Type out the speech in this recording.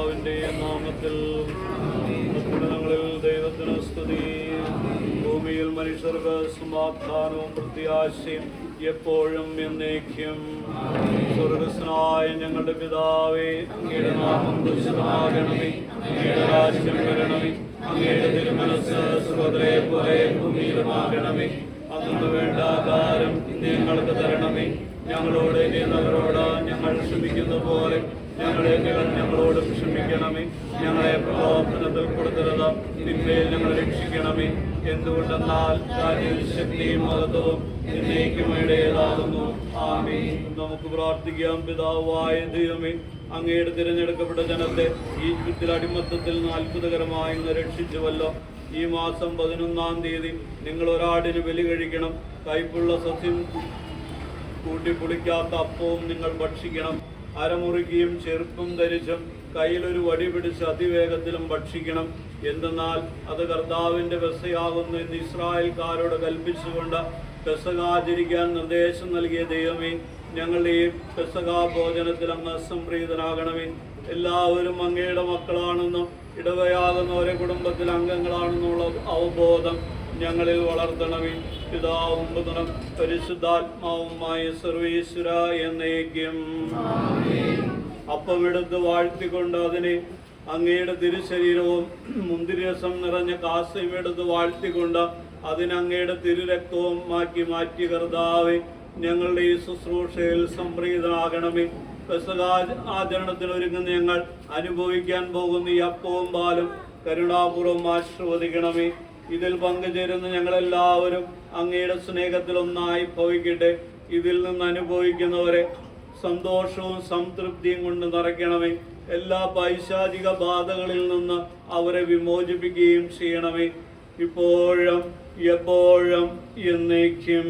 പിതാവിന്റെ നാമത്തിൽ. ഉന്നതങ്ങളിൽ ദൈവത്തിന് സ്തുതി. ഭൂമിയിൽ മനുഷ്യർക്ക് സമാധാനവും പ്രത്യാശയും എപ്പോഴും എന്നേക്കും. സ്വർഗസ്നായ ഞങ്ങളുടെ പിതാവേ, അങ്ങയുടെ നാമം പൂജിതമാകണമേ, അങ്ങയുടെ രാജ്യം വരണമേ, അങ്ങയുടെ തിരുമനസ്സ് സ്വർഗ്ഗത്തിലെ പോലെ ഭൂമിയിലുമാകണമേ. അന്നു വേണ്ട ആഹാരം ഇന്ന് ഞങ്ങൾക്ക് തരണമേ. ഞങ്ങളോട് ചെയ്യുന്നവരോട് ഞങ്ങൾ ക്ഷമിക്കുന്ന പോലെ ഞങ്ങളോട് ക്ഷമിക്കണമേ. ഞങ്ങളെ പ്രലോഭനത്തിൽ കൊടുത്തരുത്, തിന്മയിൽ ഞങ്ങളെ രക്ഷിക്കണമേ. എന്തുകൊണ്ടെന്നാൽ രാജ്യവും ശക്തിയും മഹത്വവും എന്നേക്കുമേടേതാകുന്നു. ആമേൻ. നമുക്ക് പ്രാർത്ഥിക്കാം. പിതാവായ ദൈവമേ, അങ്ങയുടെ തിരഞ്ഞെടുക്കപ്പെട്ട ജനത്തെ ഈജിപ്തിൽ അടിമത്തത്തിൽ നിന്ന് അത്ഭുതകരമായി ഇന്ന് രക്ഷിച്ചുവല്ലോ. ഈ മാസം 11-ാം തീയതി നിങ്ങൾ ഒരാടിന് ബലി കഴിക്കണം. കയ്പുള്ള സസ്യം കൂട്ടി പുളിക്കാത്ത അപ്പവും നിങ്ങൾ ഭക്ഷിക്കണം. അരമുറുക്കിയും ചെറുപ്പും ധരിച്ചും കയ്യിലൊരു വടി പിടിച്ച് അതിവേഗത്തിലും ഭക്ഷിക്കണം. എന്തെന്നാൽ അത് കർത്താവിൻ്റെ പെസഹയാകുന്നു എന്ന് ഇസ്രായേൽക്കാരോട് കൽപ്പിച്ചുകൊണ്ട് പെസഹ ആചരിക്കാൻ നിർദ്ദേശം നൽകിയ ദൈവമേ, ഞങ്ങളുടെ ഈ പെസഹ ഭോജനത്തിൽ അങ്ങ് സംപ്രീതനാകണമേ. എല്ലാവരും അങ്ങയുടെ മക്കളാണെന്നും ഇടവയാകുന്നവരെ കുടുംബത്തിൽ അംഗങ്ങളാണെന്നുള്ള അവബോധം ഞങ്ങളിൽ വളർത്തണമേ. പിതാവും പുത്രനും പരിശുദ്ധാത്മാവുമായ സർവീശ്വര എന്നേക്കും. അപ്പമെടുത്ത് വാഴ്ത്തിക്കൊണ്ട് അതിനെ അങ്ങയുടെ തിരുശരീരവും മുന്തിരിരസം നിറഞ്ഞ കാസയും എടുത്ത് വാഴ്ത്തിക്കൊണ്ട് അതിനങ്ങയുടെ തിരുരക്തവും മാറ്റി കർത്താവേ, ഞങ്ങളുടെ ഈ ശുശ്രൂഷയിൽ സംപ്രീതനാകണമേ. പെസഹ ആചരണത്തിന് ഒരുങ്ങുന്ന ഞങ്ങൾ അനുഭവിക്കാൻ പോകുന്ന ഈ അപ്പവും പാലും കരുണാപൂർവം ആശീർവദിക്കണമേ. ഇതിൽ പങ്കുചേരുന്ന ഞങ്ങളെല്ലാവരും അങ്ങയുടെ സ്നേഹത്തിൽ ഒന്നായി ഭവിക്കട്ടെ. ഇതിൽ നിന്ന് അനുഭവിക്കുന്നവരെ സന്തോഷവും സംതൃപ്തിയും കൊണ്ട് നിറയ്ക്കണമേ. എല്ലാ പൈശാചിക ബാധകളിൽ നിന്ന് അവരെ വിമോചിപ്പിക്കുകയും ചെയ്യണമേ, ഇപ്പോഴും എപ്പോഴും എന്നേക്കും.